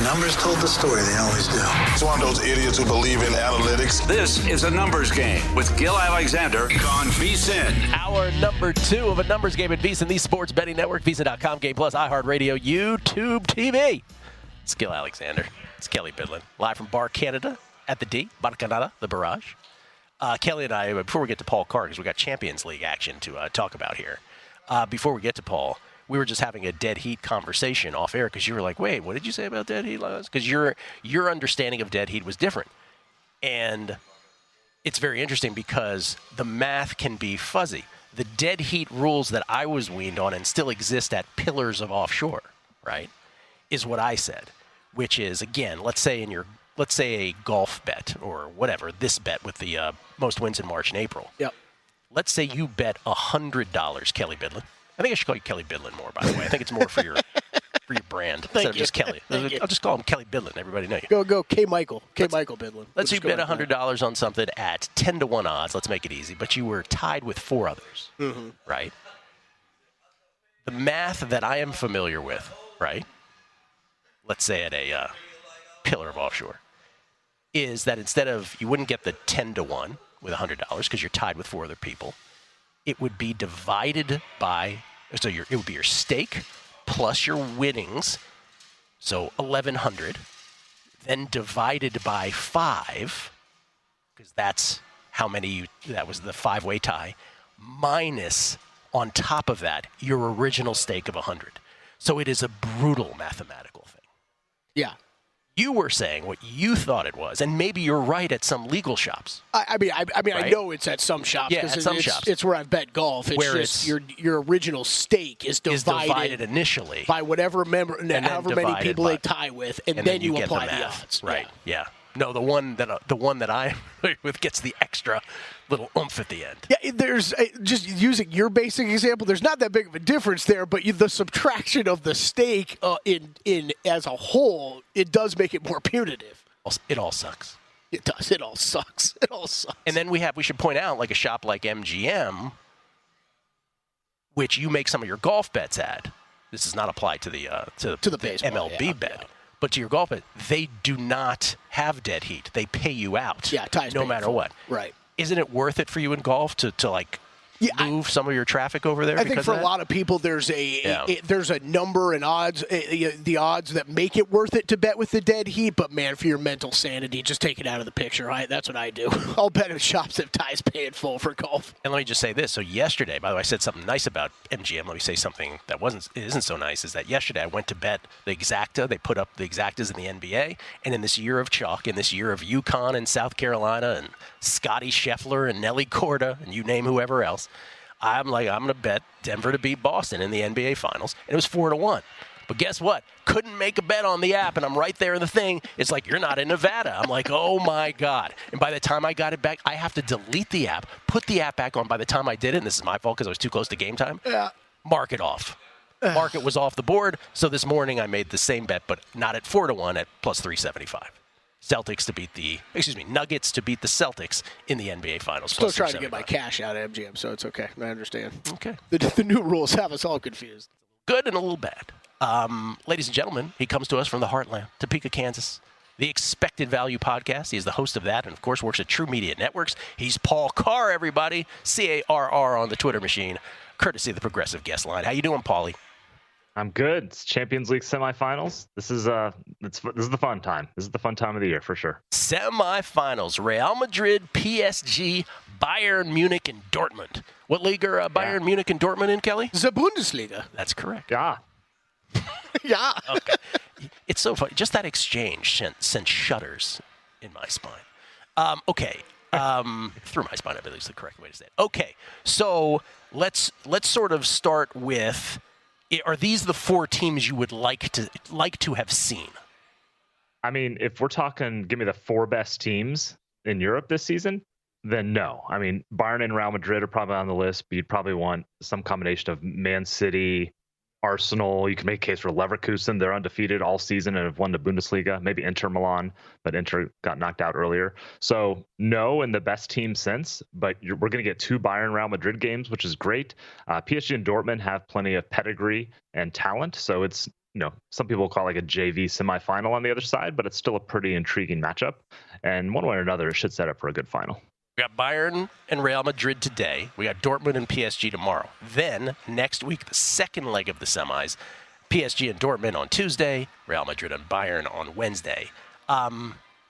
numbers told the story. They always do. It's one of those idiots who believe in analytics. This is a numbers game with Gill Alexander on VSiN. Hour number 2 of a numbers game at VSiN, the Sports Betting Network, VSiN.com, Game Plus, iHeartRadio, YouTube TV. It's Gill Alexander. It's Kelley Bydlon, live from Bar Canada at the D, Bar Canada, the Barrage. Kelley and I, before we get to Paul Carr, because we got Champions League action to talk about here. Before we get to Paul, we were just having a dead heat conversation off air because you were like, wait, what did you say about dead heat? Because your understanding of dead heat was different. And it's very interesting because the math can be fuzzy. The dead heat rules that I was weaned on and still exist at Pillars of Offshore, right, is what I said, which is, again, let's say a golf bet or whatever, this bet with the most wins in March and April. Yep. Let's say you bet $100, Kelley Bydlon. I think I should call you Kelley Bydlon more, by the way. I think it's more for your brand instead of just Kelley. I'll just call him Kelley Bydlon. Everybody know you. Go K. Michael Bydlon. Let's say you bet $100 on something at 10-1 odds. Let's make it easy. But you were tied with 4 others, right? The math that I am familiar with, right? Let's say at a Pillar of Offshore, is that instead of, you wouldn't get the 10-1 with $100 because you're tied with 4 other people. It would be divided by, so it would be your stake plus your winnings, so 1,100, then divided by 5, because that's how many, that was the 5-way tie, minus, on top of that, your original stake of 100. So it is a brutal mathematical thing. Yeah. You were saying what you thought it was, and maybe you're right at some legal shops. I mean, right? I know it's at some shops. Yeah, at some shops. It's where I've bet golf. It's where just your original stake is divided initially by whatever member, however many people they tie with, and then you apply the odds. Right? Yeah. No, the one that I with gets the extra little oomph at the end. Yeah, there's just using your basic example. There's not that big of a difference there, but the subtraction of the stake in as a whole, it does make it more punitive. It all sucks. It does. It all sucks. It all sucks. And then we should point out, like a shop like MGM, which you make some of your golf bets at. This does not apply to the baseball, MLB bet. Yeah. But to your golf bet, they do not have dead heat. They pay you out. Yeah, no matter what. Right. Isn't it worth it for you in golf to move some of your traffic over there? I think for a lot of people, there's a number and odds, the odds that make it worth it to bet with the dead heat. But man, for your mental sanity, just take it out of the picture. That's what I do. I'll bet at shops that ties pay it full for golf. And let me just say this. So yesterday, by the way, I said something nice about MGM. Let me say something that isn't so nice. Is that yesterday I went to bet the exacta. They put up the exactas in the NBA, and in this year of chalk, in this year of UConn and South Carolina and Scotty Scheffler and Nelly Korda and you name whoever else. I'm going to bet Denver to beat Boston in the NBA Finals, and it was 4-1. But guess what? Couldn't make a bet on the app, and I'm right there in the thing. It's like, you're not in Nevada. I'm like, oh, my God. And by the time I got it back, I have to delete the app, put the app back on. By the time I did it, and this is my fault because I was too close to game time, mark it off. Market was off the board, so this morning I made the same bet, but not at 4-1, at plus 375. Nuggets to beat the Celtics in the NBA Finals. Still trying to get my cash out of MGM, so it's okay. I understand. Okay. The new rules have us all confused. Good and a little bad. Ladies and gentlemen, he comes to us from the heartland, Topeka, Kansas. The Expected Value Podcast. He is the host of that and, of course, works at True Media Networks. He's Paul Carr, everybody. C-A-R-R on the Twitter machine, courtesy of the Progressive Guest Line. How you doing, Paulie? I'm good. It's Champions League semifinals. This is the fun time. This is the fun time of the year for sure. Semifinals: Real Madrid, PSG, Bayern Munich, and Dortmund. What league are Bayern Munich and Dortmund in, Kelley? The Bundesliga. That's correct. Yeah. Yeah. Okay. It's so funny. Just that exchange sent shudders in my spine. Okay. Through my spine, I believe is the correct way to say it. Okay. So let's sort of start with. Are these the 4 teams you would like to have seen? I mean, if we're talking, give me the 4 best teams in Europe this season, then no. I mean, Bayern and Real Madrid are probably on the list, but you'd probably want some combination of Man City, Arsenal. You can make a case for Leverkusen. They're undefeated all season and have won the Bundesliga. Maybe Inter Milan, but Inter got knocked out earlier. So no in the best team since, but we're going to get 2 Bayern Real Madrid games, which is great. PSG and Dortmund have plenty of pedigree and talent, so it's some people call it like a JV semifinal on the other side, but it's still a pretty intriguing matchup. And one way or another, it should set up for a good final. We got Bayern and Real Madrid today. We got Dortmund and PSG tomorrow. Then, next week, the second leg of the semis, PSG and Dortmund on Tuesday, Real Madrid and Bayern on Wednesday.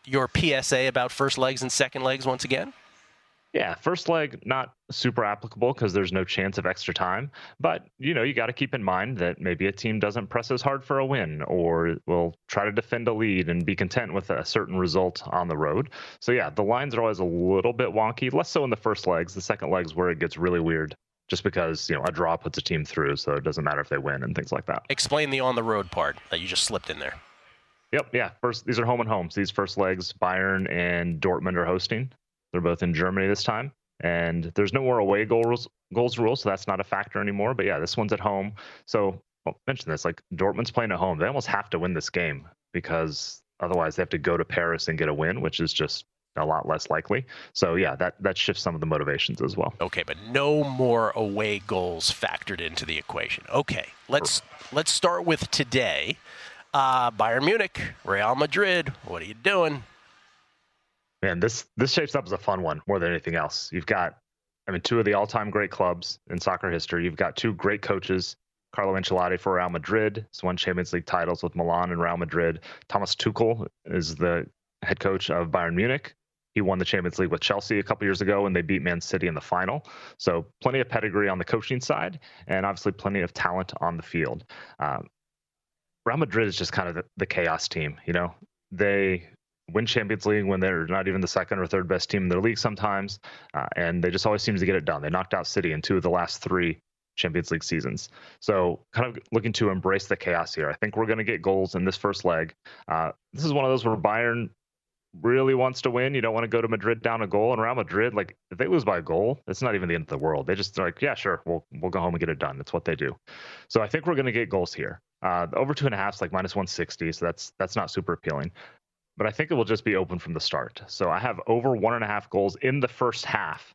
Your PSA about first legs and second legs once again? Yeah, first leg, not super applicable because there's no chance of extra time. But, you got to keep in mind that maybe a team doesn't press as hard for a win or will try to defend a lead and be content with a certain result on the road. So, yeah, the lines are always a little bit wonky, less so in the first legs. The second leg's where it gets really weird just because, a draw puts a team through, so it doesn't matter if they win and things like that. Explain the on-the-road part that you just slipped in there. Yep, yeah. First, these are home and homes. These first legs, Bayern and Dortmund are hosting. They're both in Germany this time, and there's no more away goals rule, so that's not a factor anymore. But yeah, this one's at home. So I'll mention this, like Dortmund's playing at home. They almost have to win this game because otherwise they have to go to Paris and get a win, which is just a lot less likely. So yeah, that shifts some of the motivations as well. Okay, but no more away goals factored into the equation. Okay, let's start with today. Bayern Munich, Real Madrid. What are you doing? Man, this shapes up as a fun one more than anything else. You've got, two of the all-time great clubs in soccer history. You've got two great coaches, Carlo Ancelotti for Real Madrid. He's won Champions League titles with Milan and Real Madrid. Thomas Tuchel is the head coach of Bayern Munich. He won the Champions League with Chelsea a couple years ago when they beat Man City in the final. So plenty of pedigree on the coaching side and obviously plenty of talent on the field. Real Madrid is just kind of the chaos team. They win Champions League when they're not even the second or third best team in their league sometimes, and they just always seem to get it done. They knocked out City in 2 of the last 3 Champions League seasons. So kind of looking to embrace the chaos here. I think we're going to get goals in this first leg. This is one of those where Bayern really wants to win. You don't want to go to Madrid down a goal, and Real Madrid, like if they lose by a goal, it's not even the end of the world. They just like, yeah, sure, we'll go home and get it done. That's what they do. So I think we're going to get goals here. The over 2.5 is like -160, so that's not super appealing. But I think it will just be open from the start. So I have over 1.5 goals in the first half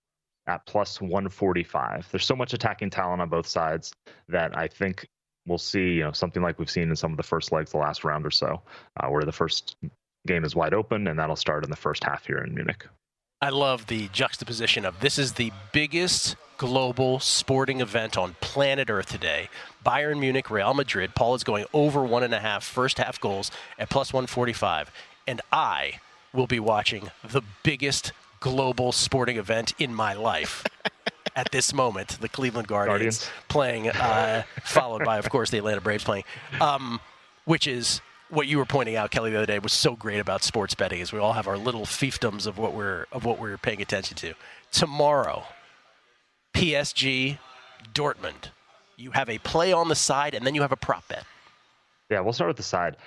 at +145. There's so much attacking talent on both sides that I think we'll see, something like we've seen in some of the first legs the last round or so, where the first game is wide open, and that'll start in the first half here in Munich. I love the juxtaposition of this is the biggest global sporting event on planet Earth today. Bayern Munich, Real Madrid. Paul is going over 1.5 first half goals at +145. And I will be watching the biggest global sporting event in my life at this moment. The Cleveland Guardians. Playing, followed by, of course, the Atlanta Braves playing, which is what you were pointing out, Kelley, the other day was so great about sports betting is we all have our little fiefdoms of what we're paying attention to. Tomorrow, PSG, Dortmund. You have a play on the side, and then you have a prop bet. Yeah, we'll start with the side.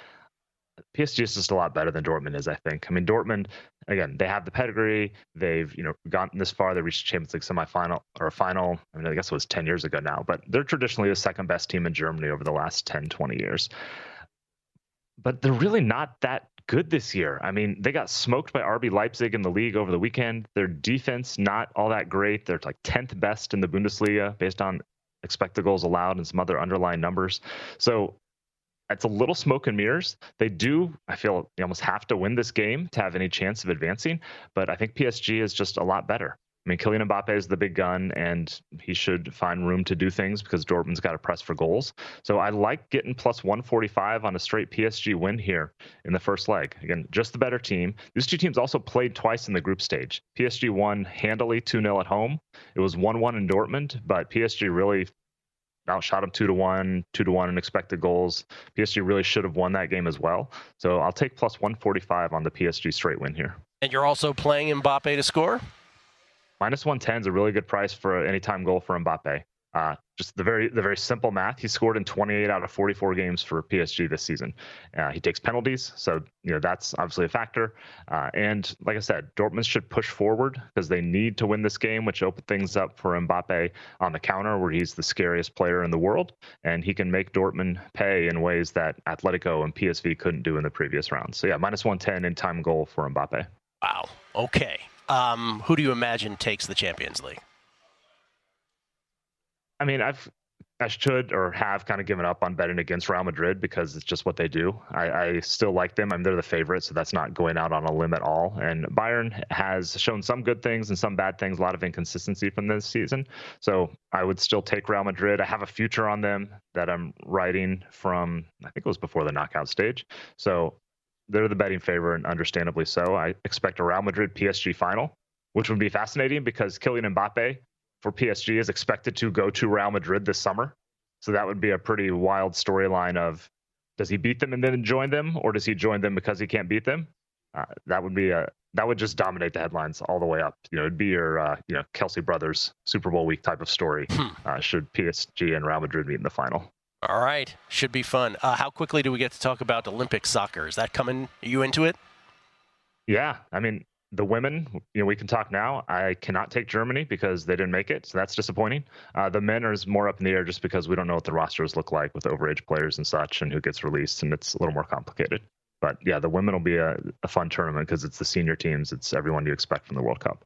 PSG is just a lot better than Dortmund is, I think. Dortmund, again, they have the pedigree. They've, gotten this far. They reached the Champions League semifinal or a final. I guess it was 10 years ago now, but they're traditionally the second best team in Germany over the last 10, 20 years. But they're really not that good this year. They got smoked by RB Leipzig in the league over the weekend. Their defense, not all that great. They're like 10th best in the Bundesliga based on expected goals allowed and some other underlying numbers. So it's a little smoke and mirrors. They do, I feel, you almost have to win this game to have any chance of advancing. But I think PSG is just a lot better. Kylian Mbappe is the big gun, and he should find room to do things because Dortmund's got to press for goals. So I like getting +145 on a straight PSG win here in the first leg. Again, just the better team. These two teams also played twice in the group stage. PSG won handily 2-0 at home. It was 1-1 in Dortmund, but PSG really outshot them 2-1 in expected goals. PSG really should have won that game as well. So I'll take +145 on the PSG straight win here. And you're also playing Mbappe to score? -110 is a really good price for an anytime goal for Mbappe. Just the very simple math. He scored in 28 out of 44 games for PSG this season. He takes penalties, so that's obviously a factor. And like I said, Dortmund should push forward because they need to win this game, which opened things up for Mbappe on the counter, where he's the scariest player in the world, and he can make Dortmund pay in ways that Atletico and PSV couldn't do in the previous round. So yeah, -110 in time goal for Mbappe. Wow. Okay. Who do you imagine takes the Champions League? I should or have kind of given up on betting against Real Madrid because it's just what they do. I still like them. They're the favorite, so that's not going out on a limb at all. And Bayern has shown some good things and some bad things, a lot of inconsistency from this season. So I would still take Real Madrid. I have a future on them that I'm writing from, I think it was before the knockout stage. So they're the betting favorite, and understandably so. I expect a Real Madrid PSG final, which would be fascinating because Kylian Mbappe for PSG is expected to go to Real Madrid this summer. So that would be a pretty wild storyline of, does he beat them and then join them, or does he join them because he can't beat them? That would just dominate the headlines all the way up. It'd be your Kelsey brothers Super Bowl week type of story. Should PSG and Real Madrid meet in the final? All right, should be fun. How quickly do we get to talk about Olympic soccer? Is that coming? Are you into it? Yeah, the women, we can talk now. I cannot take Germany because they didn't make it, so that's disappointing. The men are more up in the air just because we don't know what the rosters look like with overage players and such, and who gets released, and it's a little more complicated. But yeah, the women will be a fun tournament because it's the senior teams. It's everyone you expect from the World Cup.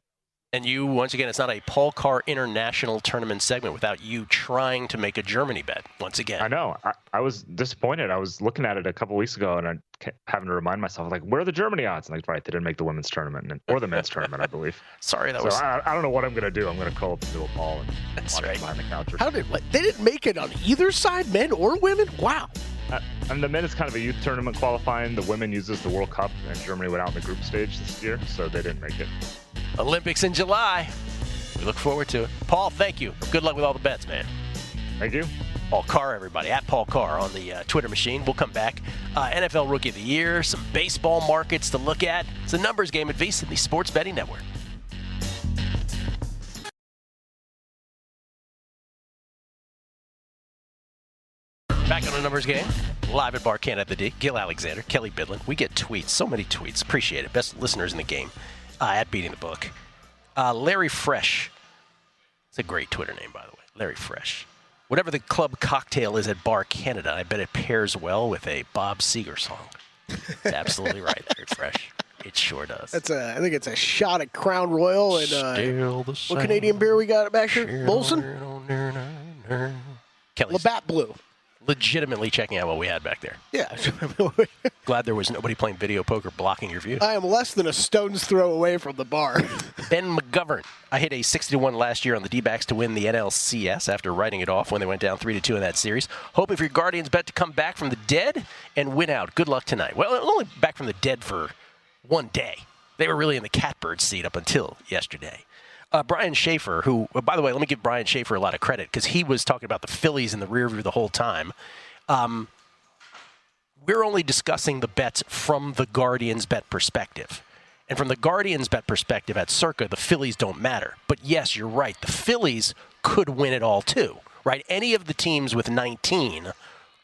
And you, once again, it's not a Paul Carr International Tournament segment without you trying to make a Germany bet once again. I know. I was disappointed. I was looking at it a couple weeks ago, and I kept having to remind myself, where are the Germany odds? And right, they didn't make the women's tournament or the men's tournament, I believe. Sorry, I don't know what I'm going to do. I'm going to call up to a Paul and watch it behind the couch. They didn't make it on either side, men or women? Wow. And the men is kind of a youth tournament qualifying. The women uses the World Cup, and Germany went out in the group stage this year, so they didn't make it. Olympics in July. We look forward to it. Paul, thank you. Good luck with all the bets, man. Thank you. Paul Carr, everybody. At Paul Carr on the Twitter machine. We'll come back. NFL Rookie of the Year, some baseball markets to look at. It's a numbers game at VSiN, the Sports Betting Network. Back on the numbers game. Live at Bar Canada at the D. Gill Alexander, Kelley Bydlon. We get tweets. So many tweets. Appreciate it. Best listeners in the game. At Beating the Book. Larry Fresh. It's a great Twitter name, by the way. Larry Fresh. Whatever the club cocktail is at Bar Canada, I bet it pairs well with a Bob Seger song. That's absolutely right, Larry Fresh. It sure does. I think it's a shot at Crown Royal and what Canadian beer we got back here? Molson? Kelley's Labatt Blue. Legitimately checking out what we had back there. Yeah. Glad there was nobody playing video poker blocking your view. I am less than a stone's throw away from the bar. Ben McGovern. I hit a 60-1 last year on the D-backs to win the NLCS after writing it off when they went down 3-2 in that series. Hoping for your Guardians bet to come back from the dead and win out. Good luck tonight. Well, only back from the dead for one day. They were really in the catbird seat up until yesterday. Brian Schaefer, who, by the way, let me give Brian Schaefer a lot of credit because he was talking about the Phillies in the rear view the whole time. We're only discussing the bets from the Guardians bet perspective. And from the Guardians bet perspective at Circa, the Phillies don't matter. But yes, you're right. The Phillies could win it all too, right? Any of the teams with 19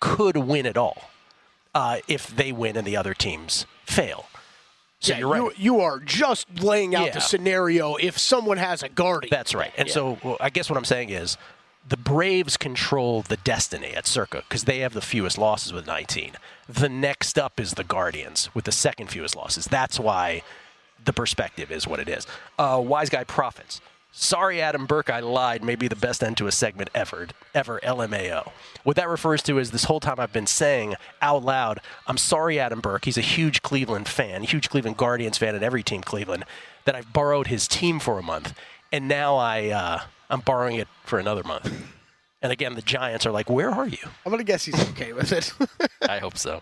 could win it all if they win and the other teams fail. So you're right. You are just laying out the scenario if someone has a Guardian. That's right. And so I guess what I'm saying is the Braves control the destiny at Circa because they have the fewest losses with 19. The next up is the Guardians with the second fewest losses. That's why the perspective is what it is. Wise Guy Profits. Sorry, Adam Burke, I lied. Maybe the best end to a segment ever, LMAO. What that refers to is this whole time I've been saying out loud, I'm sorry, Adam Burke. He's a huge Cleveland fan, huge Cleveland Guardians fan at every team Cleveland, that I've borrowed his team for a month. And now I'm borrowing it for another month. And again, the Giants are like, where are you? I'm going to guess he's okay with it. I hope so.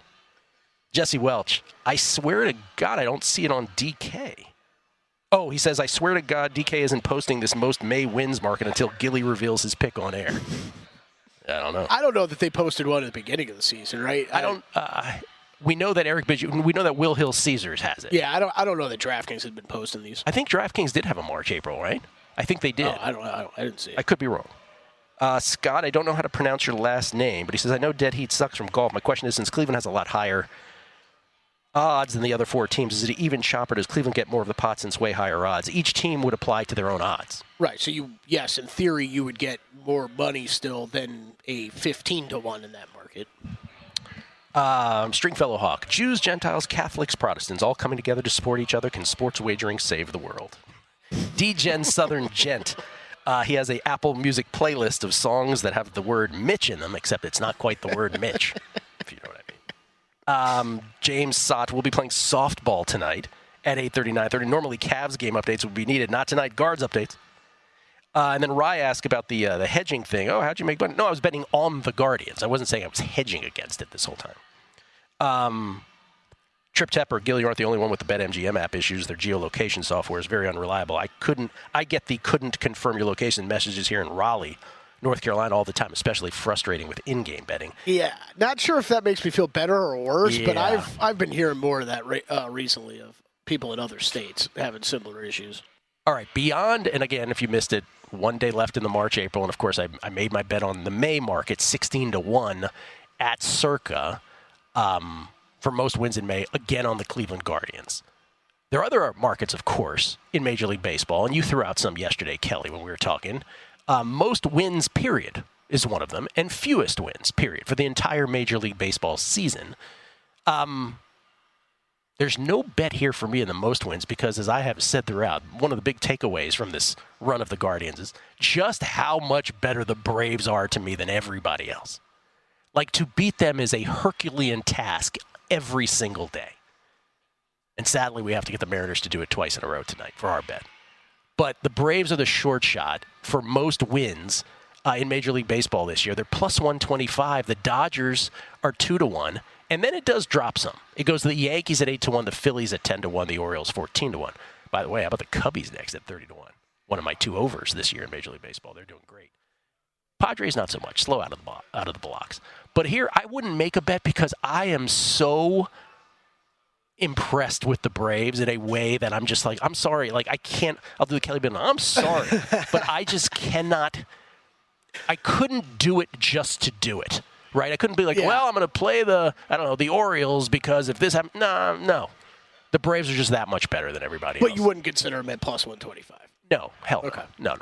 Jesse Welch. I swear to God, I don't see it on DK. Oh, he says, I swear to God, DK isn't posting this most May wins market until Gilly reveals his pick on air. I don't know. I don't know that they posted one at the beginning of the season, right? We know that we know that Will Hill Caesars has it. Yeah, I don't know that DraftKings has been posting these. I think DraftKings did have a March, April, right? I think they did. Oh, I don't know. I didn't see it. I could be wrong. Scott, I don't know how to pronounce your last name, but he says, I know Dead Heat sucks from golf. My question is, since Cleveland has a lot higher odds than the other four teams, is it even shop or does Cleveland get more of the pot since way higher odds? Each team would apply to their own odds. Right. So yes, in theory, you would get more money still than a 15-1 in that market. Stringfellow Hawk. Jews, Gentiles, Catholics, Protestants, all coming together to support each other. Can sports wagering save the world? D-Gen Southern Gent. He has a Apple Music playlist of songs that have the word Mitch in them, except it's not quite the word Mitch, if you know what I mean. James Sott will be playing softball tonight at 8:30, 9:30. Normally, Cavs game updates would be needed. Not tonight. Guards updates. And then Rye asked about the hedging thing. Oh, how'd you make money? No, I was betting on the Guardians. I wasn't saying I was hedging against it this whole time. Trip Tepper, Gill, you aren't the only one with the BetMGM app issues. Their geolocation software is very unreliable. I get the couldn't confirm your location messages here in Raleigh, North Carolina all the time, especially frustrating with in-game betting. Yeah, not sure if that makes me feel better or worse, but I've been hearing more of that recently of people in other states having similar issues. All right, beyond, and again, if you missed it, 1 day left in the March, April, and of course I made my bet on the May market, 16-1 at Circa for most wins in May, again on the Cleveland Guardians. There are other markets, of course, in Major League Baseball, and you threw out some yesterday, Kelley, when we were talking. Most wins, period, is one of them, and fewest wins, period, for the entire Major League Baseball season. There's no bet here for me in the most wins because, as I have said throughout, one of the big takeaways from this run of the Guardians is just how much better the Braves are to me than everybody else. Like, to beat them is a Herculean task every single day. And sadly, we have to get the Mariners to do it twice in a row tonight for our bet. But the Braves are the short shot for most wins in Major League Baseball this year. They're plus 125. The Dodgers are 2-1. And then it does drop some. It goes to the Yankees at 8-1, the Phillies at 10-1, the Orioles 14-1. By the way, how about the Cubbies next at 30-1? One of my two overs this year in Major League Baseball. They're doing great. Padres not so much, slow out of the blocks. But here I wouldn't make a bet because I am so impressed with the Braves in a way that I'm just like, I'm sorry, like I can't. I'll do the Kelley Bydlon. I'm sorry, but I just cannot. I couldn't do it just to do it. Right, I couldn't be like, well, I'm going to play the Orioles because if this happens, no. The Braves are just that much better than everybody else. But you wouldn't consider them at plus 125? No, hell okay. No.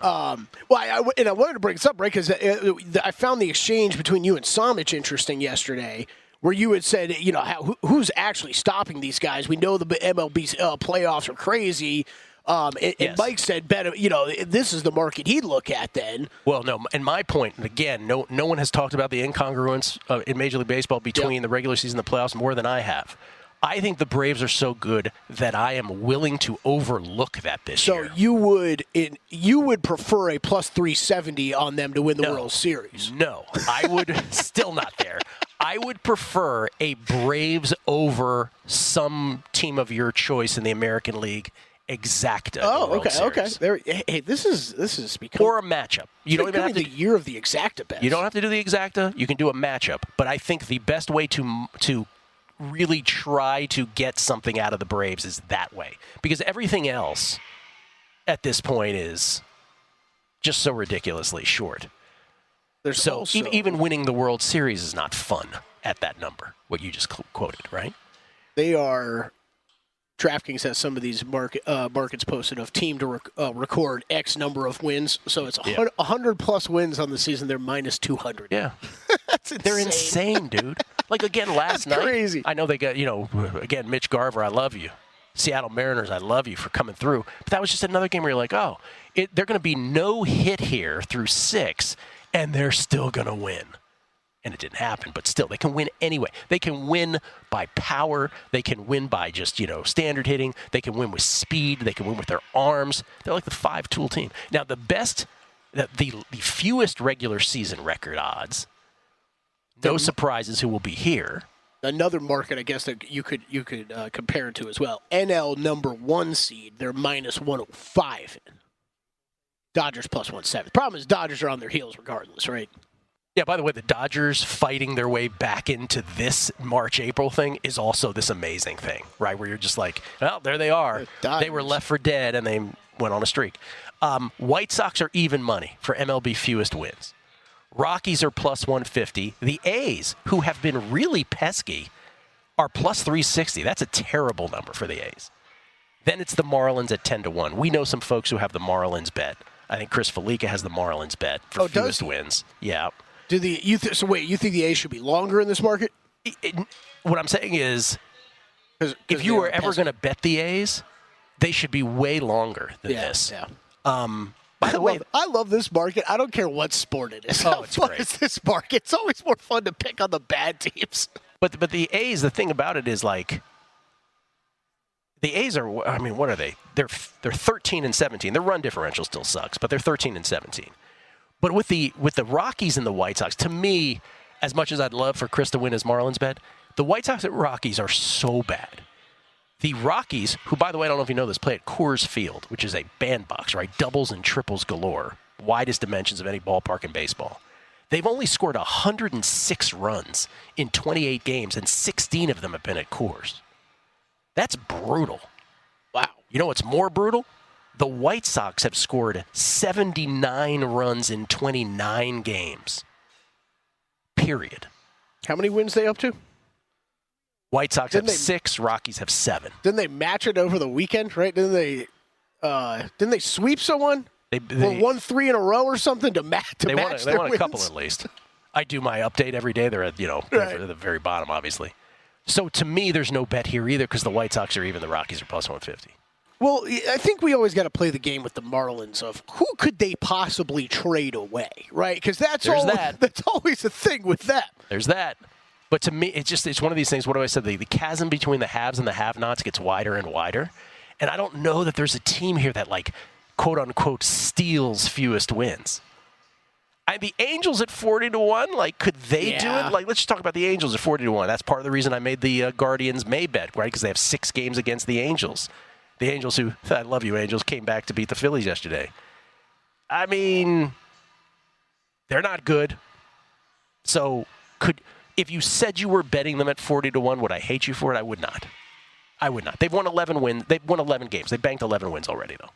Well, I wanted to bring this up, right, because I found the exchange between you and Samich interesting yesterday, where you had said, you know, who's actually stopping these guys? We know the MLB playoffs are crazy. And Mike said, better, you know, this is the market he'd look at then. Well, no, and my point, and again, no one has talked about the incongruence in Major League Baseball between the regular season and the playoffs more than I have. I think the Braves are so good that I am willing to overlook that this year. So you would prefer a plus 370 on them to win the World Series? No, I would still not there. I would prefer a Braves over some team of your choice in the American League exacta. Okay. Hey, this is becoming or a matchup. You don't even have to the year of the exacta bets. You don't have to do the exacta. You can do a matchup. But I think the best way to really try to get something out of the Braves is that way, because everything else at this point is just so ridiculously short. So even winning the World Series is not fun at that number. What you just quoted, right? They are. DraftKings has some of these markets posted of team to record X number of wins. So it's 100-plus wins on the season. They're minus 200. Yeah. That's insane. They're insane, dude. Like, again, last night. Crazy. I know they got, again, Mitch Garver, I love you. Seattle Mariners, I love you for coming through. But that was just another game where you're like, they're going to be no hit here through 6, and they're still going to win. And it didn't happen, but still, they can win anyway. They can win by power. They can win by just, standard hitting. They can win with speed. They can win with their arms. They're like the 5-tool team. Now, the fewest regular season record odds, no surprises who will be here. Another market, I guess, that you could compare it to as well. NL number 1 seed, they're minus 105. Dodgers plus 170. Problem is Dodgers are on their heels regardless, right? Yeah, by the way, the Dodgers fighting their way back into this March-April thing is also this amazing thing, right? Where you're just like, well, there they are. They were left for dead, and they went on a streak. White Sox are even money for MLB fewest wins. Rockies are plus 150. The A's, who have been really pesky, are plus 360. That's a terrible number for the A's. Then it's the Marlins at 10-1. We know some folks who have the Marlins bet. I think Chris Felica has the Marlins bet for fewest wins. Yeah. You think the A's should be longer in this market? What I'm saying is, if you were ever going to bet the A's, they should be way longer than this. Yeah. By the way, I love this market. I don't care what sport it is. Oh, it's How fun great. is this market? It's always more fun to pick on the bad teams. But the A's, the thing about it is like the A's are. I mean, what are they? They're 13 and 17. Their run differential still sucks, but they're 13 and 17. But with the Rockies and the White Sox, to me, as much as I'd love for Chris to win his Marlins bet, the White Sox and Rockies are so bad. The Rockies, who, by the way, I don't know if you know this, play at Coors Field, which is a bandbox, right? Doubles and triples galore. Widest dimensions of any ballpark in baseball. They've only scored 106 runs in 28 games, and 16 of them have been at Coors. That's brutal. Wow. You know what's more brutal? The White Sox have scored 79 runs in 29 games. Period. How many wins they up to? White Sox have 6, Rockies have 7. Didn't they match it over the weekend, right? Didn't they sweep someone? They won 3 in a row or something to match They their won a wins? couple at least. I do my update every day. They're at they're at the very bottom, obviously. So to me, there's no bet here either because the White Sox are even, the Rockies are plus 150. Well, I think we always got to play the game with the Marlins of who could they possibly trade away, right? Because that's always a thing with them. There's that. But to me, it's one of these things, what do I say? The chasm between the haves and the have-nots gets wider and wider. And I don't know that there's a team here that, like, quote-unquote, steals fewest wins. The Angels at 40-1, like, could they do it? Like, let's just talk about the Angels at 40-1. That's part of the reason I made the Guardians May bet, right? Because they have 6 games against the Angels. The Angels who, I love you, Angels, came back to beat the Phillies yesterday. I mean, they're not good. So, if you said you were betting them at 40-1, would I hate you for it? I would not. I would not. They've won 11 wins. They've won 11 games. They banked 11 wins already, though.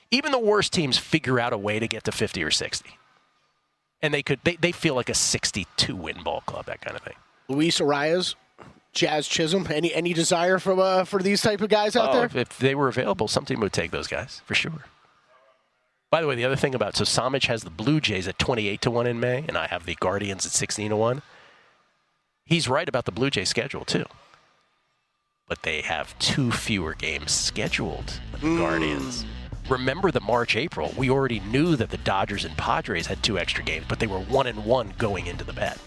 Even the worst teams figure out a way to get to 50 or 60. And they feel like a 62-win ball club, that kind of thing. Luis Arias, Jazz Chisholm, any desire for these type of guys out there? If they were available, some team would take those guys, for sure. By the way, the other thing about, so Samich has the Blue Jays at 28-1 in May, and I have the Guardians at 16-1. He's right about the Blue Jays schedule, too. But they have 2 fewer games scheduled than the Guardians. Remember the March-April. We already knew that the Dodgers and Padres had 2 extra games, but they were 1-1 going into the bet.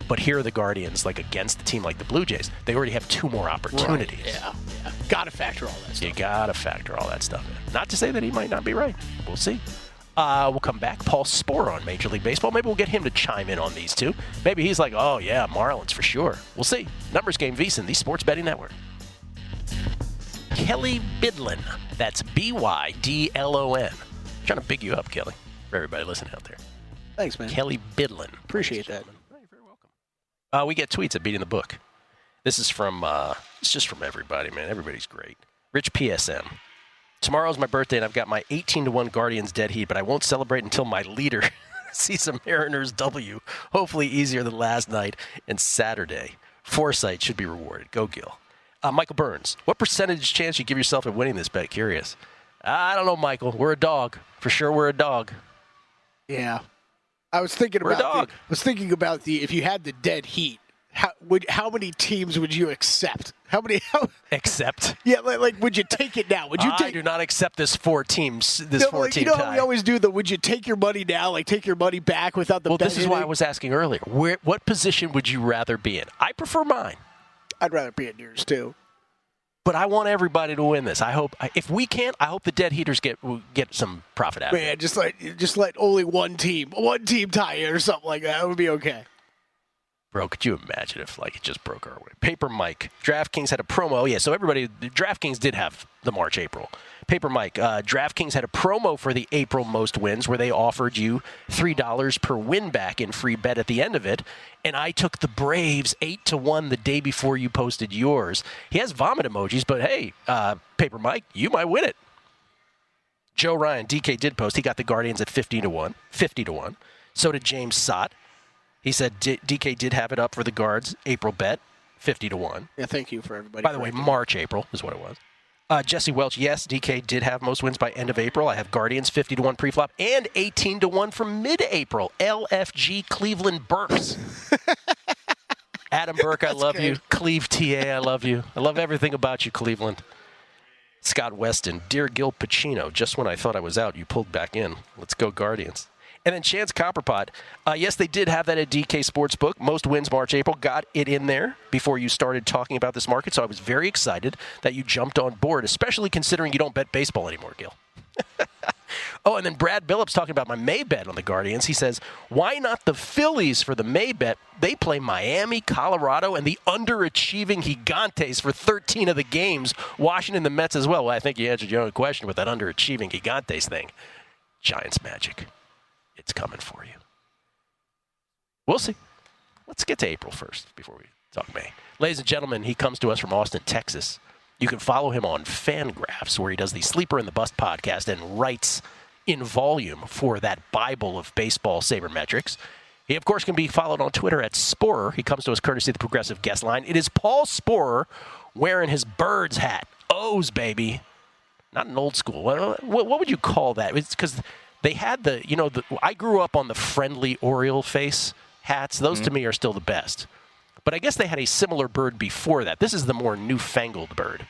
But here are the Guardians, like against a team like the Blue Jays. They already have 2 more opportunities. Right. Yeah. Got to factor all that stuff. You got to factor all that stuff in. Not to say that he might not be right. We'll see. We'll come back. Paul Sporer on Major League Baseball. Maybe we'll get him to chime in on these two. Maybe he's like, oh, yeah, Marlins for sure. We'll see. Numbers Game VEASAN, the Sports Betting Network. Kelley Bydlon. That's Bydlon. Trying to big you up, Kelley, for everybody listening out there. Thanks, man. Kelley Bydlon. Appreciate that. Oh, you're very welcome. We get tweets at Beating the Book. This is from, it's just from everybody, man. Everybody's great. Rich PSM. Tomorrow's my birthday, and I've got my 18-1 Guardians dead heat, but I won't celebrate until my leader sees a Mariners W. Hopefully easier than last night and Saturday. Foresight should be rewarded. Go Gill. Michael Burns. What percentage chance you give yourself at winning this bet? Curious. I don't know, Michael. We're a dog. For sure we're a dog. Yeah. I was thinking about the if you had the dead heat, how many teams would you accept? Accept? Yeah, like would you take it now? Would you I do not accept this 4 teams. This 4-team tie. tie. We always do would you take your money now? Like take your money back without the bet? Well, this is why I was asking earlier. What position would you rather be in? I prefer mine. I'd rather be in yours too. But I want everybody to win this. I hope if we can't, I hope the dead heaters get some profit out of it. Man, just let only one team tie it or something like that. It would be okay. Bro, could you imagine if it just broke our way? Paper Mike, DraftKings had a promo. Oh, yeah, so DraftKings did have the March, April. Paper Mike, DraftKings had a promo for the April most wins where they offered you $3 per win back in free bet at the end of it. And I took the Braves 8-1 the day before you posted yours. He has vomit emojis, but hey, Paper Mike, you might win it. Joe Ryan, DK did post. He got the Guardians at 50-1. So did James Sott. He said DK did have it up for the Guards, April bet, 50-1. Yeah, thank you for everybody. By the way, March, April is what it was. Jesse Welch, yes, DK did have most wins by end of April. I have Guardians 50-1 preflop and 18-1 from mid-April. LFG Cleveland Burks. Adam Burke, I love you. Cleve TA, I love you. I love everything about you, Cleveland. Scott Weston, dear Gill Pacino, just when I thought I was out, you pulled back in. Let's go Guardians. And then Chance Copperpot. Yes, they did have that at DK Sportsbook. Most wins March, April. Got it in there before you started talking about this market. So I was very excited that you jumped on board, especially considering you don't bet baseball anymore, Gill. Oh, and then Brad Billups talking about my May bet on the Guardians. He says, why not the Phillies for the May bet? They play Miami, Colorado, and the underachieving Gigantes for 13 of the games. Washington, the Mets as well. Well, I think you answered your own question with that underachieving Gigantes thing. Giants magic. It's coming for you. We'll see. Let's get to April first before we talk May. Ladies and gentlemen, he comes to us from Austin, Texas. You can follow him on Fangraphs, where he does the Sleeper and the Bust podcast and writes in volume for that Bible of baseball sabermetrics. He, of course, can be followed on Twitter at Sporer. He comes to us courtesy of the Progressive Guest Line. It is Paul Sporer wearing his Birds hat. O's, baby. Not an old school. What would you call that? It's because they had I grew up on the friendly Oriole face hats. Those to me are still the best. But I guess they had a similar bird before that. This is the more newfangled bird.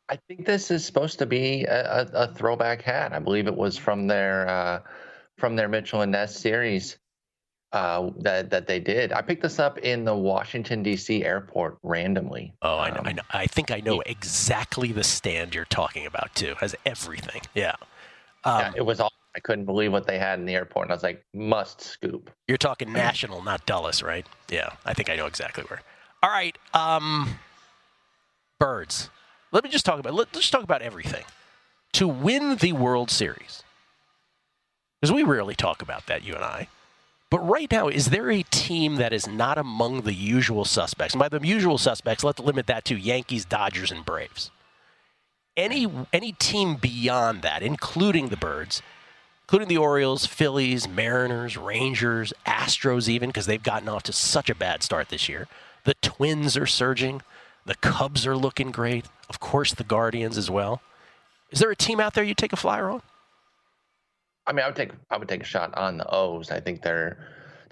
I think this is supposed to be a throwback hat. I believe it was from their Mitchell and Ness series that they did. I picked this up in the Washington D.C. airport randomly. Oh, I know. I think I know exactly the stand you're talking about too. Has everything. Yeah. Yeah, it was all. I couldn't believe what they had in the airport, and I was like, must scoop. You're talking National, not Dulles, right? Yeah, I think I know exactly where. All right, Birds. Let's just talk about everything. To win the World Series, because we rarely talk about that, you and I. But right now, is there a team that is not among the usual suspects? And by the usual suspects, let's limit that to Yankees, Dodgers, and Braves. Any team beyond that, including the Birds, including the Orioles, Phillies, Mariners, Rangers, Astros even, because they've gotten off to such a bad start this year. The Twins are surging. The Cubs are looking great. Of course, the Guardians as well. Is there a team out there you'd take a flyer on? I mean, I would take a shot on the O's. I think they're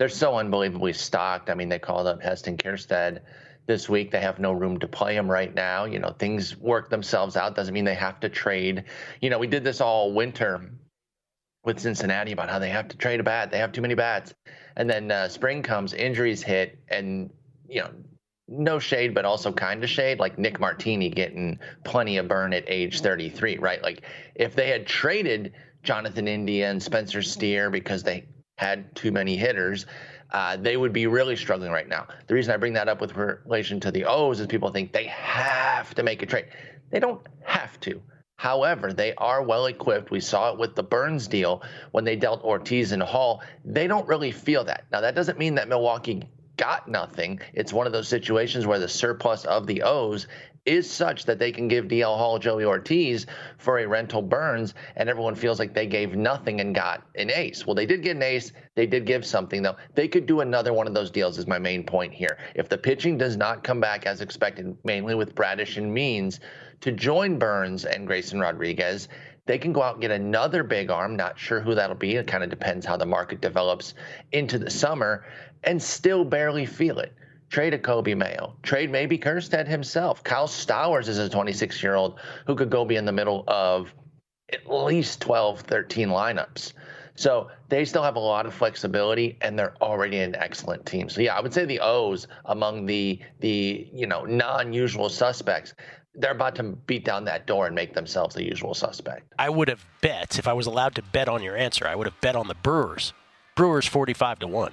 so unbelievably stocked. I mean, they called up Heston Kjerstad this week. They have no room to play him right now. You know, things work themselves out. Doesn't mean they have to trade. You know, we did this all winter with Cincinnati about how they have to trade a bat. They have too many bats. And then spring comes, injuries hit, and, you know, no shade, but also kind of shade, like Nick Martini getting plenty of burn at age 33, right? Like if they had traded Jonathan India and Spencer Steer because they had too many hitters, they would be really struggling right now. The reason I bring that up with relation to the O's is people think they have to make a trade. They don't have to. However, they are well equipped. We saw it with the Burns deal when they dealt Ortiz and Hall. They don't really feel that. Now, that doesn't mean that Milwaukee got nothing. It's one of those situations where the surplus of the O's is such that they can give DL Hall, Joey Ortiz for a rental Burns, and everyone feels like they gave nothing and got an ace. Well, they did get an ace. They did give something, though. They could do another one of those deals is my main point here. If the pitching does not come back as expected, mainly with Bradish and Means, to join Burns and Grayson Rodriguez, they can go out and get another big arm. Not sure who that'll be. It kind of depends how the market develops into the summer, and still barely feel it. Trade a Kobe Mayo. Trade maybe Kjerstad himself. Kyle Stowers is a 26-year-old who could go be in the middle of at least 12, 13 lineups. So they still have a lot of flexibility, and they're already an excellent team. So, yeah, I would say the O's among the non-usual suspects, they're about to beat down that door and make themselves the usual suspect. I would have bet, if I was allowed to bet on your answer, I would have bet on the Brewers. Brewers 45-1.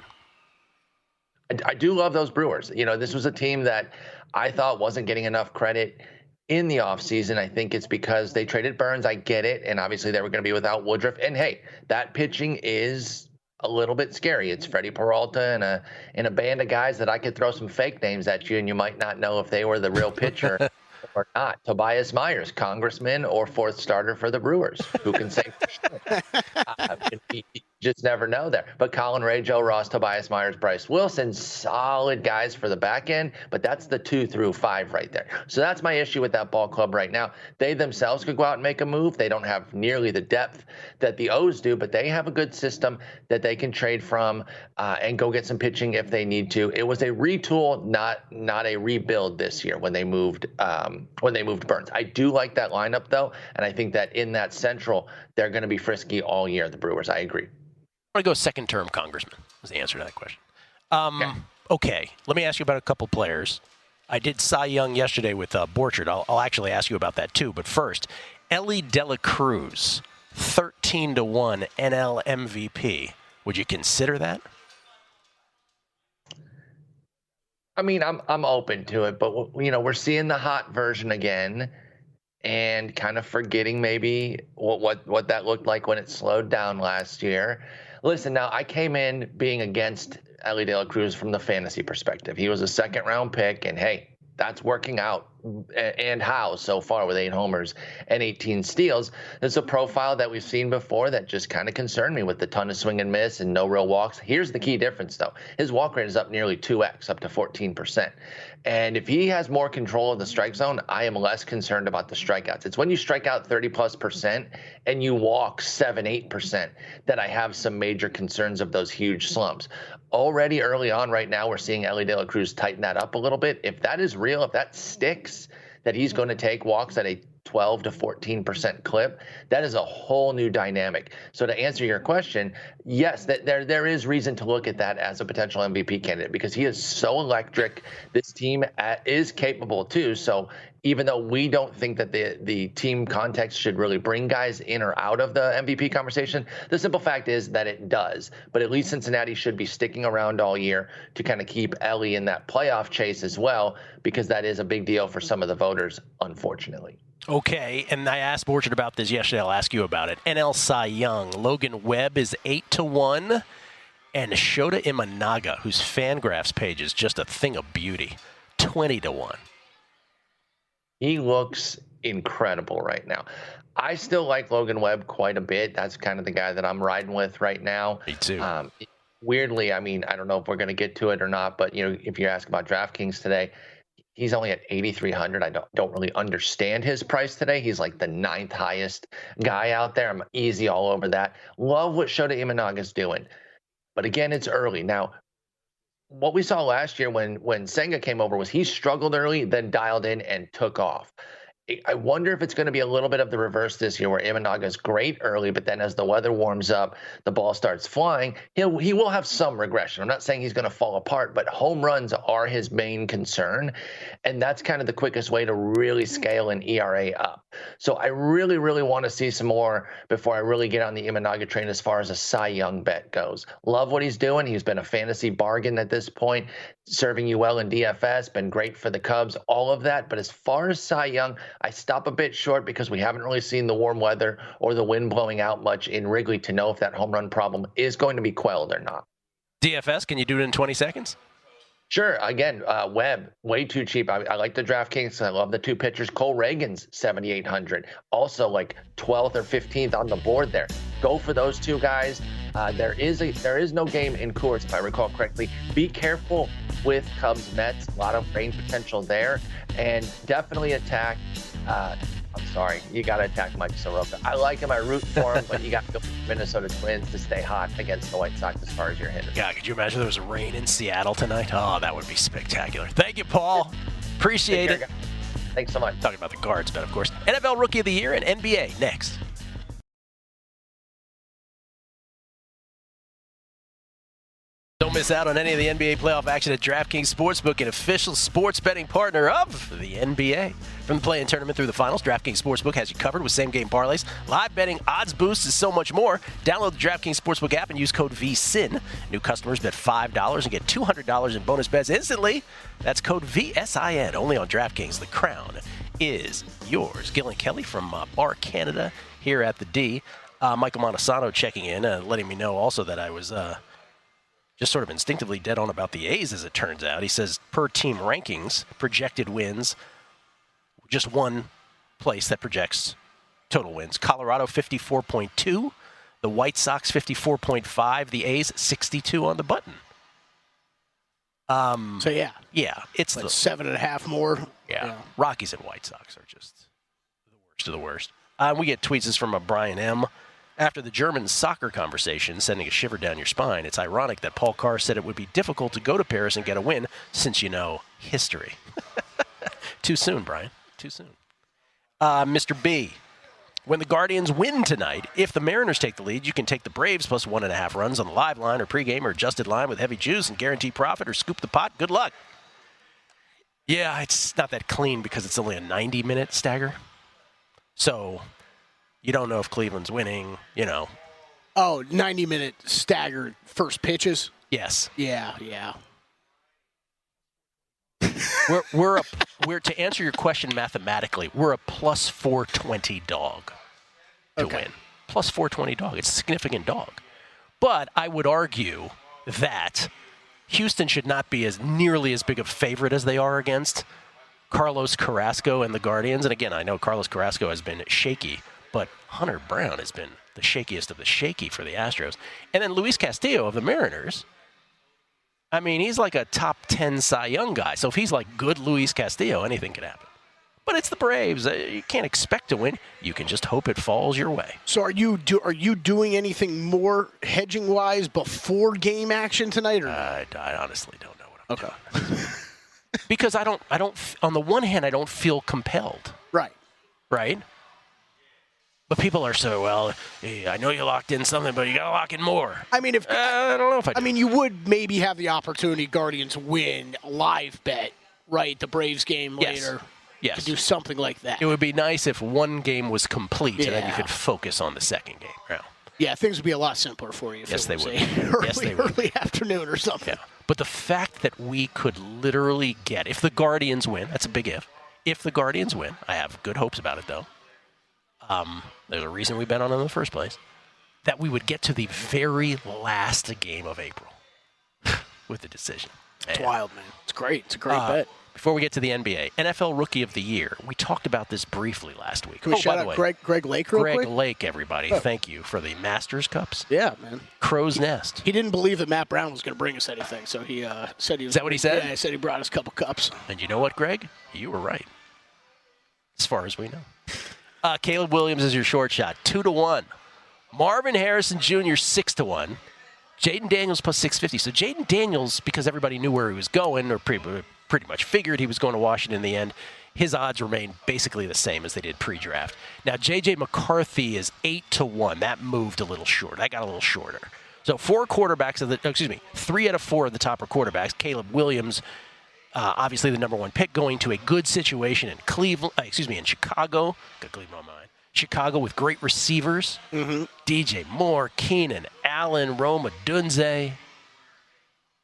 I do love those Brewers. You know, this was a team that I thought wasn't getting enough credit in the offseason. I think it's because they traded Burns. I get it. And obviously they were going to be without Woodruff. And, hey, that pitching is a little bit scary. It's Freddie Peralta and a band of guys that I could throw some fake names at you, and you might not know if they were the real pitcher or not. Tobias Myers, congressman or fourth starter for the Brewers. Who can say for sure? Just never know there. But Colin Ray, Joe Ross, Tobias Myers, Bryce Wilson, solid guys for the back end, but that's the 2 through 5 right there. So that's my issue with that ball club right now. They themselves could go out and make a move. They don't have nearly the depth that the O's do, but they have a good system that they can trade from and go get some pitching if they need to. It was a retool, not a rebuild this year when they moved Burns. I do like that lineup though, and I think that in that Central they're going to be frisky all year. The Brewers, I agree. I'm going to go second-term congressman was the answer to that question. Okay, let me ask you about a couple players. I did Cy Young yesterday with Borchard. I'll actually ask you about that too. But first, Elly De La Cruz, 13-1 NL MVP. Would you consider that? I mean, I'm open to it, but we're seeing the hot version again, and kind of forgetting maybe what that looked like when it slowed down last year. Listen, now I came in being against Elly De La Cruz from the fantasy perspective. He was a second-round pick, and hey, that's working out. And how so far with 8 homers and 18 steals. There's a profile that we've seen before that just kind of concerned me with the ton of swing and miss and no real walks. Here's the key difference, though. His walk rate is up nearly 2x, up to 14%. And if he has more control of the strike zone, I am less concerned about the strikeouts. It's when you strike out 30+% and you walk 7-8% that I have some major concerns of those huge slumps. Already early on right now, we're seeing Elly De La Cruz tighten that up a little bit. If that is real, if that sticks, that he's going to take walks at a 12 to 14% clip, that is a whole new dynamic. So to answer your question, yes, there is reason to look at that as a potential MVP candidate because he is so electric. This team is capable too. So even though we don't think that the team context should really bring guys in or out of the MVP conversation, the simple fact is that it does. But at least Cincinnati should be sticking around all year to kind of keep Elly in that playoff chase as well, because that is a big deal for some of the voters, unfortunately. Okay, and I asked Borchard about this yesterday. I'll ask you about it. NL Cy Young, Logan Webb is 8-1, and Shota Imanaga, whose Fangraphs page is just a thing of beauty, 20-1. He looks incredible right now. I still like Logan Webb quite a bit. That's kind of the guy that I'm riding with right now. Me too. Weirdly, I mean, I don't know if we're going to get to it or not, but if you ask about DraftKings today, he's only at 8,300. I don't really understand his price today. He's like the 9th highest guy out there. I'm easy all over that. Love what Shota Imanaga's doing. But again, it's early. Now, what we saw last year when Senga came over was he struggled early, then dialed in and took off. I wonder if it's going to be a little bit of the reverse this year where Imanaga's great early, but then as the weather warms up, the ball starts flying. He will have some regression. I'm not saying he's going to fall apart, but home runs are his main concern. And that's kind of the quickest way to really scale an ERA up. So I really, really want to see some more before I really get on the Imanaga train as far as a Cy Young bet goes. Love what he's doing. He's been a fantasy bargain at this point, serving you well in DFS, been great for the Cubs, all of that. But as far as Cy Young, I stop a bit short because we haven't really seen the warm weather or the wind blowing out much in Wrigley to know if that home run problem is going to be quelled or not. DFS, can you do it in 20 seconds? Sure. Again, Webb, way too cheap. I like the DraftKings. I love the 2 pitchers. Cole Reagan's 7,800. Also like 12th or 15th on the board there. Go for those 2 guys. There is no game in Coors, if I recall correctly. Be careful with Cubs Mets. A lot of rain potential there. And definitely attack. I'm sorry, you got to attack Mike Soroka. I like him. I root for him, but you got to go for the Minnesota Twins to stay hot against the White Sox as far as your hitters. God, could you imagine there was rain in Seattle tonight? Oh, that would be spectacular. Thank you, Paul. Appreciate it. Thanks so much. Talking about the Guards bet, of course. NFL Rookie of the Year and NBA next. Don't miss out on any of the NBA playoff action at DraftKings Sportsbook, an official sports betting partner of the NBA. From the play-in tournament through the finals, DraftKings Sportsbook has you covered with same-game parlays, live betting, odds boosts, and so much more. Download the DraftKings Sportsbook app and use code VSIN. New customers bet $5 and get $200 in bonus bets instantly. That's code VSIN, only on DraftKings. The crown is yours. Gill and Kelley from Bar Canada here at the D. Michael Montesano checking in, letting me know also that I was just sort of instinctively dead on about the A's, as it turns out. He says, per team rankings, projected wins, just one place that projects total wins. Colorado 54.2, The White Sox 54.5. The A's 62 on the button. So Yeah, it's like the 7.5 more. Yeah. Rockies and White Sox are just the worst of the worst. We get tweets from a Brian M. After the German soccer conversation, sending a shiver down your spine, it's ironic that Paul Carr said it would be difficult to go to Paris and get a win since you know history. Too soon, Brian. Too soon. Mr. B. When the Guardians win tonight, if the Mariners take the lead, you can take the Braves plus 1.5 runs on the live line or pregame or adjusted line with heavy juice and guarantee profit or scoop the pot. Good luck. Yeah, it's not that clean because it's only a 90-minute stagger. So you don't know if Cleveland's winning, Oh, 90-minute staggered first pitches? Yes. Yeah. We're to answer your question mathematically, we're a plus 420 dog to win. Plus 420 dog. It's a significant dog. But I would argue that Houston should not be as nearly as big a favorite as they are against Carlos Carrasco and the Guardians. And again, I know Carlos Carrasco has been shaky, but Hunter Brown has been the shakiest of the shaky for the Astros. And then Luis Castillo of the Mariners, I mean, he's like a top 10 Cy Young guy. So if he's like good Luis Castillo, anything can happen. But it's the Braves. You can't expect to win. You can just hope it falls your way. So are you doing anything more hedging-wise before game action tonight? Or I honestly don't know what I'm doing. Because I don't. On the one hand, I don't feel compelled. Right. But people are so, I know you locked in something, but you got to lock in more. I mean, I don't know if I do. I mean, you would maybe have the opportunity, Guardians win, live bet, right? The Braves game later. Yes. To do something like that. It would be nice if one game was complete and then you could focus on the second game. Yeah, things would be a lot simpler for you if Yes, it they was would. early afternoon or something. Yeah. But the fact that we could literally get, if the Guardians win, that's a big if. If the Guardians win, I have good hopes about it, though. There's a reason we bet on it in the first place. That we would get to the very last game of April with the decision. It's wild, man. It's great. It's a great bet. Before we get to the NBA, NFL Rookie of the Year. We talked about this briefly last week. Can we shout out Greg Lake real quick? Greg Lake, everybody. Oh. Thank you for the Masters Cups. Yeah, man. Crow's Nest. He didn't believe that Matt Brown was going to bring us anything, so he said he was. Is that what he said? Yeah, he said he brought us a couple cups. And you know what, Greg? You were right. As far as we know. Caleb Williams is your short shot, 2-1. Marvin Harrison Jr., 6-1. Jaden Daniels plus 650. So Jaden Daniels, because everybody knew where he was going, or pretty much figured he was going to Washington in the end, his odds remain basically the same as they did pre-draft. Now, J.J. McCarthy is 8-1. That moved a little short. That got a little shorter. So 3 out of 4 of the top are quarterbacks. Caleb Williams, obviously the number 1 pick, going to a good situation in in Chicago. Got Cleveland on my mind. Chicago with great receivers. Mm-hmm. DJ Moore, Keenan Allen, Roma Dunze.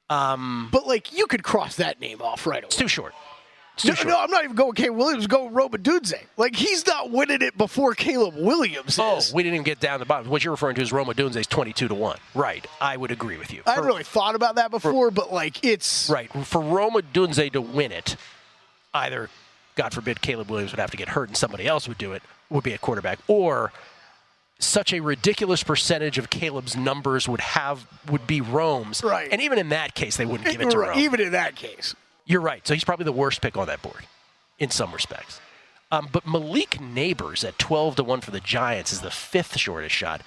But, you could cross that name off right away. It's too short. No, I'm not even going Caleb Williams. Go Roma Dunze. He's not winning it before Caleb Williams is. Oh, we didn't even get down to the bottom. What you're referring to is Roma Dunze's 22-1. Right. I would agree with you. I hadn't really thought about that before, but, it's... Right. For Roma Dunze to win it, either, God forbid, Caleb Williams would have to get hurt and somebody else would do it, would be a quarterback, or such a ridiculous percentage of Caleb's numbers would be Rome's. Right. And even in that case, they wouldn't give it to Rome. Even in that case. You're right. So he's probably the worst pick on that board in some respects. But Malik Neighbors at 12-1 for the Giants is the 5th shortest shot.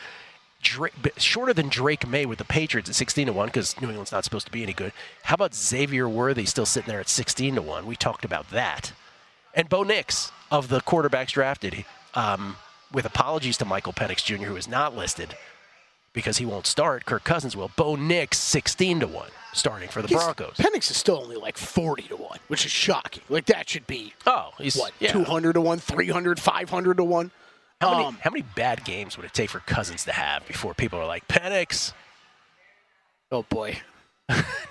Shorter than Drake May with the Patriots at 16-1 because New England's not supposed to be any good. How about Xavier Worthy still sitting there at 16-1? We talked about that. And Bo Nix of the quarterbacks drafted, with apologies to Michael Penix Jr., who is not listed because he won't start. Kirk Cousins will. Bo Nix, 16-1, starting for the Broncos. Penix is still only 40-1, which is shocking. That should be, 200-1, 300, 500-1. How many bad games would it take for Cousins to have before people are like, Penix? Oh, boy.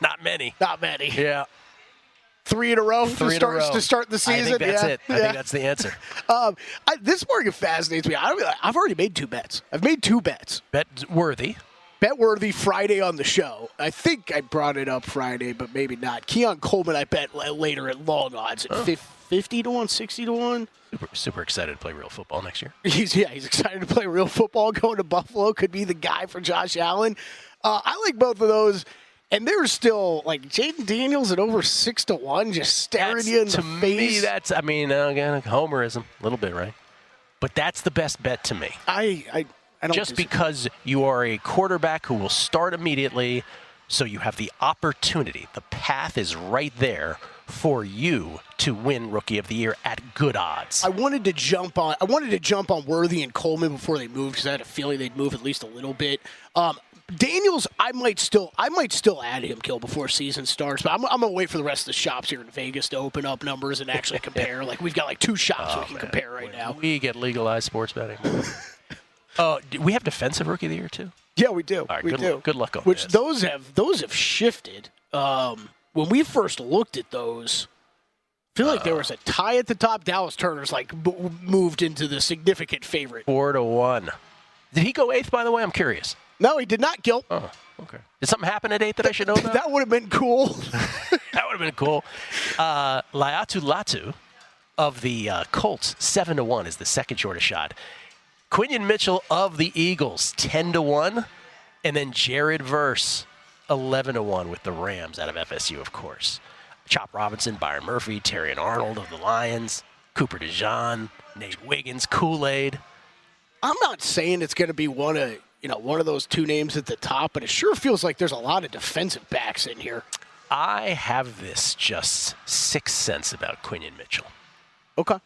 Not many. Not many. Yeah. 3 in a row to start the season? I think that's it. I think that's the answer. This market fascinates me. I've already made 2 bets. I've made 2 bets. Bet worthy Friday on the show. I think I brought it up Friday, but maybe not. Keon Coleman, I bet later at long odds at 50 to 1, 60 to 1. Super excited to play real football next year. He's excited to play real football. Going to Buffalo could be the guy for Josh Allen. I like both of those. And there's still like Jaden Daniels at over 6 to 1, just staring you in the face. Again, homerism, a little bit, right? But that's the best bet to me. I don't just disagree. Because you are a quarterback who will start immediately, so you have the opportunity. The path is right there for you to win Rookie of the Year at good odds. I wanted to jump on Worthy and Coleman before they moved because I had a feeling they'd move at least a little bit. Daniels, I might still add him, Gill, before season starts, but I'm gonna wait for the rest of the shops here in Vegas to open up numbers and actually compare. Like we've got like 2 shops we can compare right now. We get legalized sports betting. Do we have defensive Rookie of the Year too? Yeah, we do. All right, we do. Good luck on Which this. those have shifted. When we first looked at those, I feel like there was a tie at the top. Dallas Turner's moved into the significant favorite. 4 to 1. Did he go 8th, by the way? I'm curious. No, he did not, Gil. Oh, okay. Did something happen at 8 that I should know about? That would have been cool. That would have been cool. Laiatu Latu of the Colts, 7 to 1 is the second shortest shot. Quinion Mitchell of the Eagles, 10 to 1, and then Jared Verse, 11 to 1 with the Rams out of FSU, of course. Chop Robinson, Byron Murphy, Terrion Arnold of the Lions, Cooper DeJean, Nate Wiggins, Kool-Aid. I'm not saying it's going to be one of those 2 names at the top, but it sure feels like there's a lot of defensive backs in here. I have this just sixth sense about Quinion Mitchell. Okay.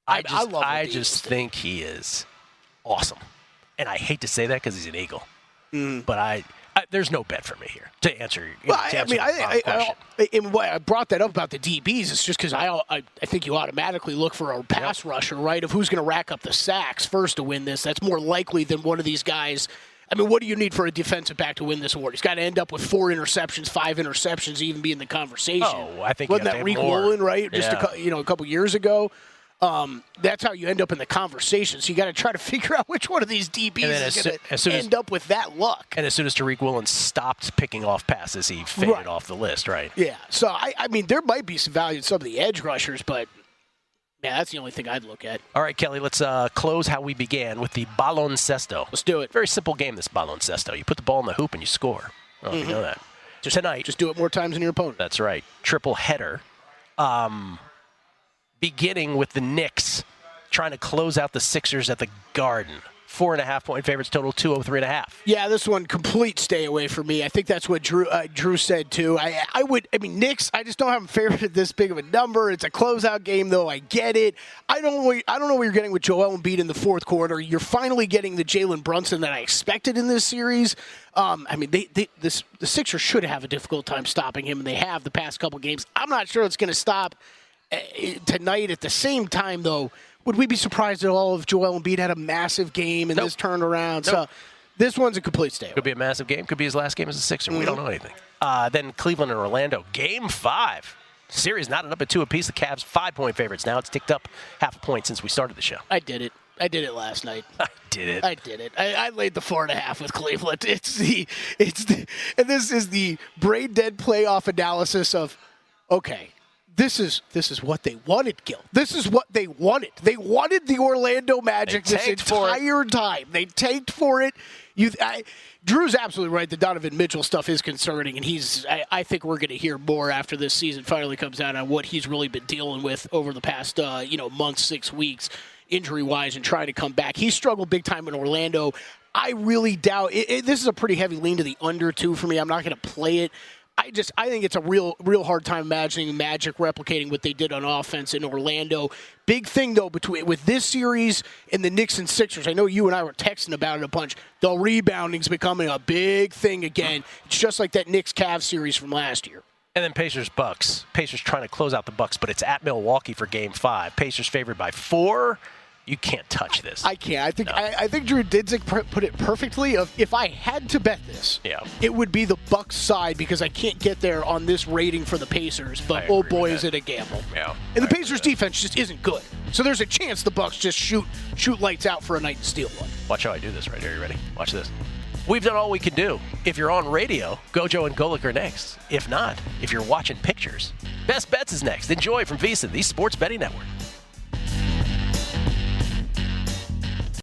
I just think he is awesome. And I hate to say that because he's an Eagle. But there's no bet for me here to answer your question. And why I brought that up about the DBs is just because I think you automatically look for a pass rusher, right, of who's going to rack up the sacks first to win this. That's more likely than one of these guys. I mean, what do you need for a defensive back to win this award? He's got to end up with 4 interceptions, 5 interceptions, even be in the conversation. Oh, I think wasn't that Reek Woolen, right? Yeah. Just a couple years ago. That's how you end up in the conversation. So you got to try to figure out which one of these DBs is going to end up with that luck. And as soon as Tariq Woolen stopped picking off passes, he faded off the list, right? Yeah. So, I mean, there might be some value in some of the edge rushers, but, yeah, that's the only thing I'd look at. All right, Kelley, let's close how we began with the baloncesto. Let's do it. Very simple game, this baloncesto. You put the ball in the hoop and you score. I don't know if you know that. Tonight. Just do it more times than your opponent. That's right. Triple header. Beginning with the Knicks trying to close out the Sixers at the Garden. 4.5-point favorites, total 203.5. Yeah, this one, complete stay away for me. I think that's what Drew said, too. Knicks, I just don't have them favored at this big of a number. It's a closeout game, though. I get it. I don't know what you're getting with Joel Embiid in the fourth quarter. You're finally getting the Jalen Brunson that I expected in this series. The Sixers should have a difficult time stopping him, and they have the past couple games. I'm not sure it's going to stop tonight. At the same time, though, would we be surprised at all if Joel Embiid had a massive game and this turned around? So this one's a complete stay away. Could be a massive game. Could be his last game as a Sixer. We don't know anything. Then Cleveland and Orlando, Game 5. Series knotted up at 2 apiece. The Cavs 5-point favorites. Now it's ticked up 0.5 point since we started the show. I did it last night. I did it. I laid the 4.5 with Cleveland. And this is the brain dead playoff analysis of, okay, This is what they wanted, Gill. This is what they wanted. They wanted the Orlando Magic this entire time. They tanked for it. Drew's absolutely right. The Donovan Mitchell stuff is concerning, and I think we're going to hear more after this season finally comes out on what he's really been dealing with over the past month, 6 weeks, injury-wise, and trying to come back. He struggled big time in Orlando. I really doubt it. This is a pretty heavy lean to the under, too, for me. I'm not going to play it. I think it's a real hard time imagining Magic replicating what they did on offense in Orlando. Big thing, though, with this series and the Knicks and Sixers, I know you and I were texting about it a bunch. The rebounding's becoming a big thing again. It's just like that Knicks-Cavs series from last year. And then Pacers-Bucks. Pacers trying to close out the Bucks, but it's at Milwaukee for Game 5. Pacers favored by 4. You can't touch this. I can't. I think Drew Didzik put it perfectly. If I had to bet this, it would be the Bucks side because I can't get there on this rating for the Pacers. But oh boy, is it a gamble! Yeah. And the Pacers' defense just isn't good. So there's a chance the Bucks just shoot lights out for a night and steal one. Watch how I do this right here. You ready? Watch this. We've done all we can do. If you're on radio, Gojo and Golic are next. If not, if you're watching pictures, Best Bets is next. Enjoy from VEASAN, the Sports Betting Network.